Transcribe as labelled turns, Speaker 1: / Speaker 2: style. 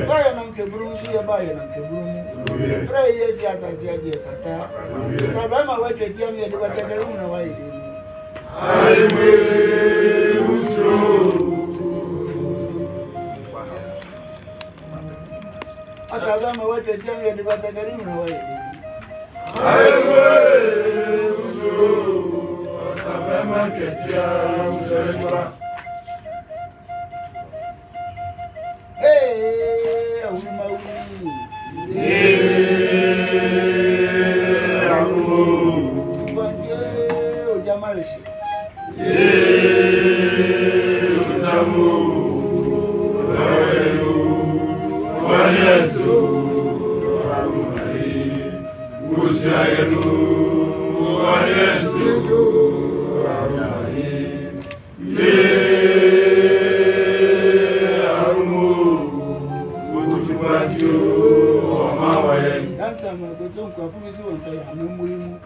Speaker 1: Baya na mkeburumu siya baya na mkeburumu. Pray yesi asasi aje kata. Sabama wetu etiamu ya duwa tekarimu na wae.
Speaker 2: Aime usro.
Speaker 1: Sabama wetu etiamu ya duwa tekarimu na wae.
Speaker 2: Aime usro. Sabama ketia usretura.
Speaker 1: Hey, awuma wi.
Speaker 2: Amu.
Speaker 1: Kwanje ojamalishi.
Speaker 2: Utamu. Aelu. Wanesu. Amari. Usiaelu. Wanesu. Amari.
Speaker 1: Dansa ma gojo kwa fumisi wonta ya no muimu.